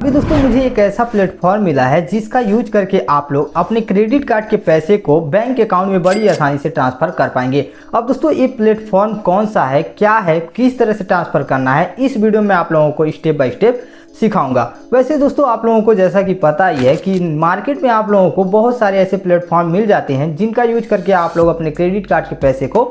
अभी दोस्तों मुझे एक ऐसा प्लेटफॉर्म मिला है जिसका यूज करके आप लोग अपने क्रेडिट कार्ड के पैसे को बैंक अकाउंट में बड़ी आसानी से ट्रांसफर कर पाएंगे। अब दोस्तों ये प्लेटफॉर्म कौन सा है, क्या है, किस तरह से ट्रांसफर करना है, इस वीडियो में आप लोगों को स्टेप बाय स्टेप सिखाऊंगा। वैसे दोस्तों आप लोगों को जैसा कि पता ही है कि मार्केट में आप लोगों को बहुत सारे ऐसे प्लेटफॉर्म मिल जाते हैं जिनका यूज करके आप लोग अपने क्रेडिट कार्ड के पैसे को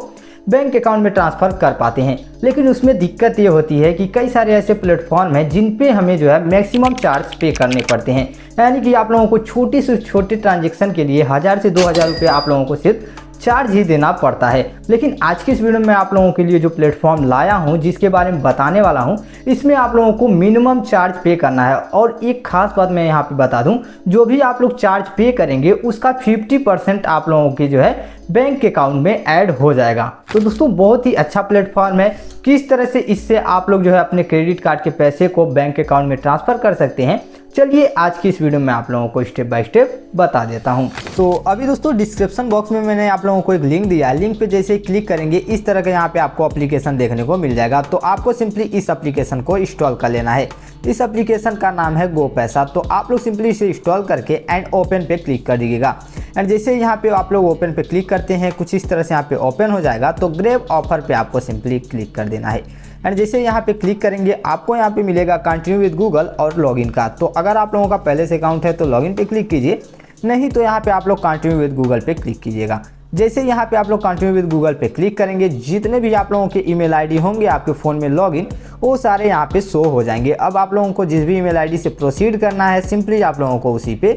बैंक अकाउंट में ट्रांसफ़र कर पाते हैं। लेकिन उसमें दिक्कत ये होती है कि कई सारे ऐसे प्लेटफॉर्म हैं जिन पे हमें जो है मैक्सिमम चार्ज पे करने पड़ते हैं, यानी कि आप लोगों को छोटे से छोटे ट्रांजेक्शन के लिए 1000 से 2000 रुपये आप लोगों को सिर्फ चार्ज ही देना पड़ता है। लेकिन आज की इस वीडियो में आप लोगों के लिए जो प्लेटफॉर्म लाया हूं, जिसके बारे में बताने वाला हूं, इसमें आप लोगों को मिनिमम चार्ज पे करना है। और एक खास बात मैं यहाँ पे बता दूं, जो भी आप लोग चार्ज पे करेंगे उसका 50% आप लोगों के जो है बैंक अकाउंट में ऐड हो जाएगा। तो दोस्तों बहुत ही अच्छा प्लेटफॉर्म है। किस तरह से इससे आप लोग जो है अपने क्रेडिट कार्ड के पैसे को बैंक अकाउंट में ट्रांसफ़र कर सकते हैं, चलिए आज की इस वीडियो में आप लोगों को स्टेप बाय स्टेप बता देता हूं। तो अभी दोस्तों डिस्क्रिप्शन बॉक्स में मैंने आप लोगों को एक लिंक दिया है। लिंक पे जैसे ही क्लिक करेंगे इस तरह का यहाँ पे आपको एप्लीकेशन देखने को मिल जाएगा। तो आपको सिंपली इस एप्लीकेशन को इंस्टॉल कर लेना है। इस एप्लीकेशन का नाम है गो पैसा। तो आप लोग सिंपली इसे इंस्टॉल करके एंड ओपन पे क्लिक कर दीजिएगा। एंड जैसे यहाँ पे आप लोग ओपन पे क्लिक करते हैं, कुछ इस तरह से यहाँ पे ओपन हो जाएगा। तो ग्रैब ऑफर पे आपको सिंपली क्लिक कर देना है। एंड जैसे यहाँ पे क्लिक करेंगे आपको यहाँ पे मिलेगा कंटिन्यू विद गूगल और लॉगिन का। तो अगर आप लोगों का पहले से अकाउंट है तो लॉगिन पे क्लिक कीजिए, नहीं तो यहाँ पे आप लोग कंटिन्यू विद गूगल पे क्लिक कीजिएगा। जैसे यहाँ पे आप लोग कंटिन्यू विद गूगल पे क्लिक करेंगे, जितने भी आप लोगों के ईमेल आईडी होंगे आपके फ़ोन में लॉगिन, वो सारे यहाँ पे शो हो जाएंगे। अब आप लोगों को जिस भी ईमेल आईडी से प्रोसीड करना है सिंपली आप लोगों को उसी पे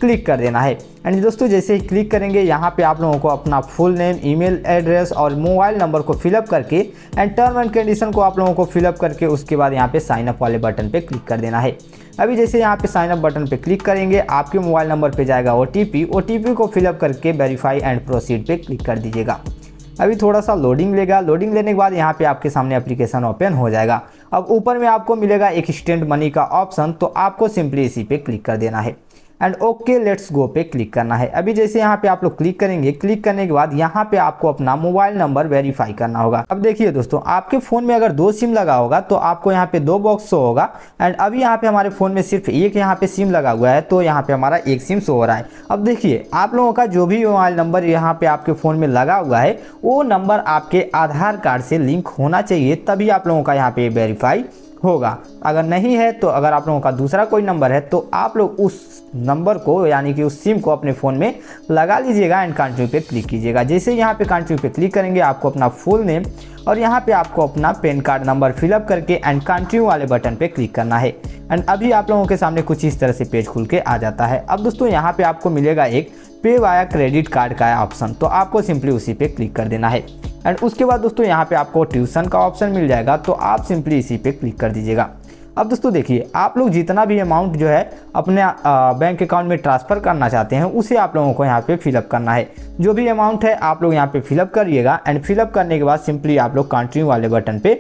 क्लिक कर देना है। एंड दोस्तों जैसे ही क्लिक करेंगे यहाँ पे आप लोगों को अपना फुल नेम, ईमेल एड्रेस और मोबाइल नंबर को फिलअप करके एंड टर्म एंड कंडीशन को आप लोगों को फिलअप करके उसके बाद यहाँ पे साइन अप वाले बटन पे क्लिक कर देना है। अभी जैसे यहाँ पे साइन अप बटन पे क्लिक करेंगे आपके मोबाइल नंबर पे जाएगा OTP को फिलअप करके वेरीफाई एंड प्रोसीड पे क्लिक कर दीजिएगा। अभी थोड़ा सा लोडिंग लेगा। लोडिंग लेने के बाद यहाँ पे आपके सामने एप्लीकेशन ओपन हो जाएगा। अब ऊपर में आपको मिलेगा एक इंस्टेंट मनी का ऑप्शन, तो आपको सिंपली इसी पे क्लिक कर देना है एंड ओके लेट्स गो पे क्लिक करना है। अभी जैसे यहाँ पे आप लोग क्लिक करेंगे, क्लिक करने के बाद यहाँ पे आपको अपना मोबाइल नंबर वेरीफाई करना होगा। अब देखिए दोस्तों, आपके फ़ोन में अगर 2 सिम लगा होगा तो आपको यहाँ पे 2 बॉक्स शो होगा। एंड अभी यहाँ पे हमारे फ़ोन में सिर्फ एक यहाँ पे सिम लगा हुआ है, तो यहाँ पे हमारा एक सिम शो हो रहा है। अब देखिए आप लोगों का जो भी मोबाइल नंबर यहाँ पे आपके फ़ोन में लगा हुआ है वो नंबर आपके आधार कार्ड से लिंक होना चाहिए, तभी आप लोगों का यहाँ पे वेरीफाई होगा। अगर नहीं है तो अगर आप लोगों का दूसरा कोई नंबर है तो आप लोग उस नंबर को यानी कि उस सिम को अपने फ़ोन में लगा लीजिएगा एंड कंटिन्यू पे क्लिक कीजिएगा। जैसे यहाँ पे कंटिन्यू पे क्लिक करेंगे आपको अपना फुल नेम और यहाँ पे आपको अपना पैन कार्ड नंबर फिलअप करके एंड कंटिन्यू वाले बटन पे क्लिक करना है। एंड अभी आप लोगों के सामने कुछ इस तरह से पेज खुल के आ जाता है। अब दोस्तों यहाँ पे आपको मिलेगा एक पे वाया क्रेडिट कार्ड का ऑप्शन, तो आपको सिंपली उसी पे क्लिक कर देना है। एंड उसके बाद दोस्तों यहाँ पे आपको ट्यूशन का ऑप्शन मिल जाएगा, तो आप सिंपली इसी पे क्लिक कर दीजिएगा। अब दोस्तों देखिए आप लोग जितना भी अमाउंट जो है अपने बैंक अकाउंट में ट्रांसफ़र करना चाहते हैं उसे आप लोगों को यहाँ पे फिलअप करना है। जो भी अमाउंट है आप लोग यहाँ पे फिलअप करिएगा एंड फिलअप करने के बाद सिंपली आप लोग कंटिन्यू वाले बटन पे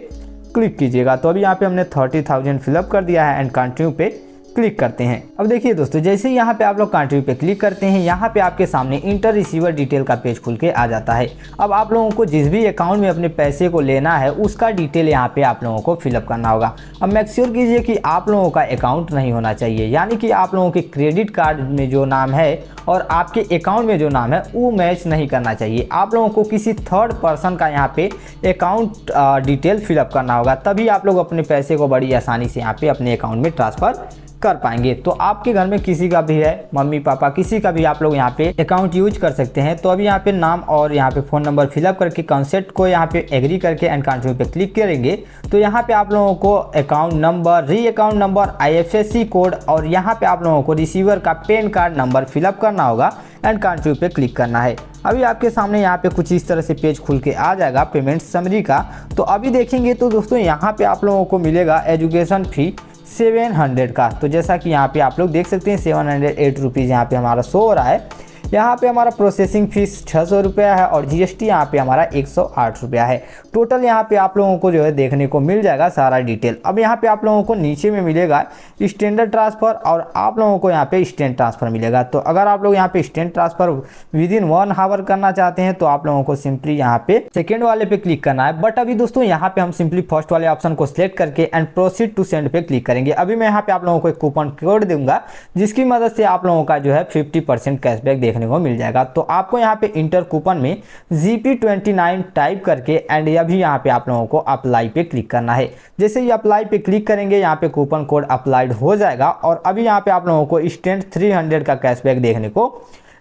क्लिक कीजिएगा। तो अभी यहाँ पे हमने 30,000 फिलअप कर दिया है एंड कंटिन्यू पे क्लिक करते हैं। अब देखिए दोस्तों जैसे ही यहाँ पे आप लोग कंटिन्यू पे क्लिक करते हैं यहाँ पे आपके सामने इंटर रिसीवर डिटेल का पेज खुल के आ जाता है। अब आप लोगों को जिस भी अकाउंट में अपने पैसे को लेना है उसका डिटेल यहाँ पे आप लोगों को फिलअप करना होगा। अब मेक श्योर कीजिए कि आप लोगों का अकाउंट नहीं होना चाहिए, यानी कि आप लोगों के क्रेडिट कार्ड में जो नाम है और आपके अकाउंट में जो नाम है वो मैच नहीं करना चाहिए। आप लोगों को किसी थर्ड पर्सन का यहाँ पे अकाउंट डिटेल फिलअप करना होगा, तभी आप लोग अपने पैसे को बड़ी आसानी से यहाँ पे अपने अकाउंट में ट्रांसफ़र कर पाएंगे। तो आपके घर में किसी का भी है, मम्मी पापा किसी का भी आप लोग यहाँ पे अकाउंट यूज कर सकते हैं। तो अभी यहाँ पे नाम और यहाँ पे फ़ोन नंबर फिलअप करके कंसेप्ट को यहाँ पे एग्री करके एंड कंटिन्यू पे क्लिक करेंगे तो यहाँ पे आप लोगों को अकाउंट नंबर, री अकाउंट नंबर, IFSC कोड और यहाँ पे आप लोगों को रिसीवर का पैन कार्ड नंबर फिलअप करना होगा एंड कंटिन्यू पे क्लिक करना है। अभी आपके सामने यहाँ पे कुछ इस तरह से पेज खुल के आ जाएगा पेमेंट समरी का। तो अभी देखेंगे तो दोस्तों यहाँ पे आप लोगों को मिलेगा एजुकेशन फ़ी 700 का। तो जैसा कि यहाँ पे आप लोग देख सकते हैं 708 रुपीज़ यहाँ पे हमारा शो हो रहा है। यहाँ पे हमारा प्रोसेसिंग फीस 600 रुपया है और जीएसटी यहाँ पे हमारा 108 रुपया है। टोटल यहाँ पे आप लोगों को जो है देखने को मिल जाएगा सारा डिटेल। अब यहाँ पे आप लोगों को नीचे में मिलेगा स्टैंडर्ड ट्रांसफ़र और आप लोगों को यहाँ पे इंस्टेंट ट्रांसफ़र मिलेगा। तो अगर आप लोग यहाँ पे इंस्टेंट ट्रांसफ़र विदिन 1 आवर करना चाहते हैं तो आप लोगों को सिंपली यहाँ पे सेकेंड वाले पे क्लिक करना है। बट अभी दोस्तों यहाँ पे हम सिंपली फर्स्ट वाले ऑप्शन को सिलेक्ट करके एंड प्रोसीड टू सेंड पे क्लिक करेंगे। अभी मैं यहाँ पे आप लोगों को एक कूपन कोड दूंगा जिसकी मदद से आप लोगों का जो है 50% कैशबैक देखने को मिल जाएगा। तो आपको यहाँ पे इंटर कूपन में GP29 टाइप करके एंड अभी यहाँ पे आप लोगों को अप्लाई पे क्लिक करना है। जैसे ही अप्लाई पे क्लिक करेंगे यहाँ पे कूपन कोड अप्लाइड हो जाएगा और अभी यहाँ पे आप लोगों को इंस्टेंट 300 का कैशबैक देखने को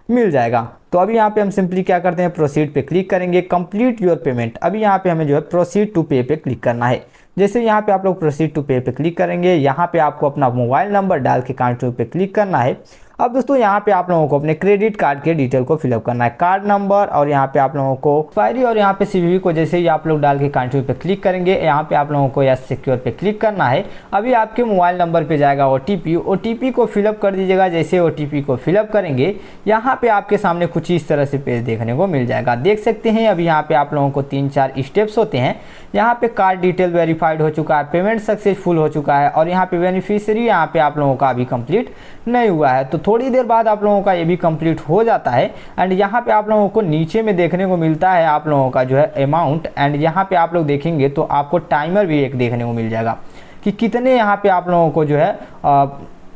मिल जाएगा। तो अभी यहाँ पे हम सिंपली क्या करते हैं, प्रोसीड पे क्लिक करेंगे, कंप्लीट योर पेमेंट। अभी यहाँ पे हमें जो है प्रोसीड टू पे पे क्लिक करना है। जैसे यहाँ पे आप लोग प्रोसीड टू पे पे क्लिक करेंगे, यहाँ पे आपको अपना मोबाइल नंबर डाल के कंटिन्यू पे क्लिक करना है। अब दोस्तों यहाँ पे आप लोगों को अपने क्रेडिट कार्ड के डिटेल को फिलअप करना है, कार्ड नंबर और यहाँ पे आप लोगों को एक्सपायरी और यहाँ पे CVV को जैसे ही आप लोग डाल के कंटिन्यू पे क्लिक करेंगे, यहाँ पे आप लोगों को यस सिक्योर पे क्लिक करना है। अभी आपके मोबाइल नंबर पे जाएगा OTP को फिलअप कर दीजिएगा। जैसे OTP को फिलअप करेंगे यहाँ पे आपके सामने कुछ इस तरह से पेज देखने को मिल जाएगा। देख सकते हैं अभी यहाँ पे आप लोगों को 3-4 स्टेप्स होते हैं। यहाँ पे कार्ड डिटेल वेरीफाइड हो चुका है, पेमेंट सक्सेसफुल हो चुका है और यहाँ पे बेनिफिशियरी यहाँ पे आप लोगों का अभी कंप्लीट नहीं हुआ है। तो थोड़ी देर बाद आप लोगों का ये भी कंप्लीट हो जाता है एंड यहाँ पे आप लोगों को नीचे में देखने को मिलता है आप लोगों का जो है अमाउंट एंड यहाँ पे आप लोग देखेंगे तो आपको टाइमर भी एक देखने को मिल जाएगा कि कितने यहाँ पे आप लोगों को जो है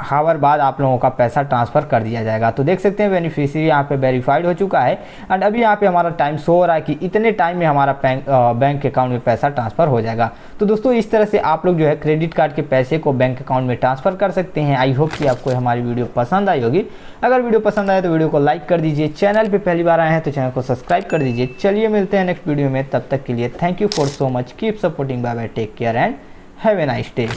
हावर बाद आप लोगों का पैसा ट्रांसफ़र कर दिया जाएगा। तो देख सकते हैं बेनिफिशियरी यहाँ पे वेरीफाइड हो चुका है एंड अभी यहाँ पे हमारा टाइम शो हो रहा है कि इतने टाइम में हमारा बैंक अकाउंट में पैसा ट्रांसफ़र हो जाएगा। तो दोस्तों इस तरह से आप लोग जो है क्रेडिट कार्ड के पैसे को बैंक अकाउंट में ट्रांसफ़र कर सकते हैं। आई होप कि आपको हमारी वीडियो पसंद आई होगी। अगर वीडियो पसंद आए तो वीडियो को लाइक कर दीजिए, चैनल पर पहली बार आए हैं तो चैनल को सब्सक्राइब कर दीजिए। चलिए मिलते हैं नेक्स्ट वीडियो में, तब तक के लिए thank you for so much, keep supporting, bye bye, take care and have a nice day.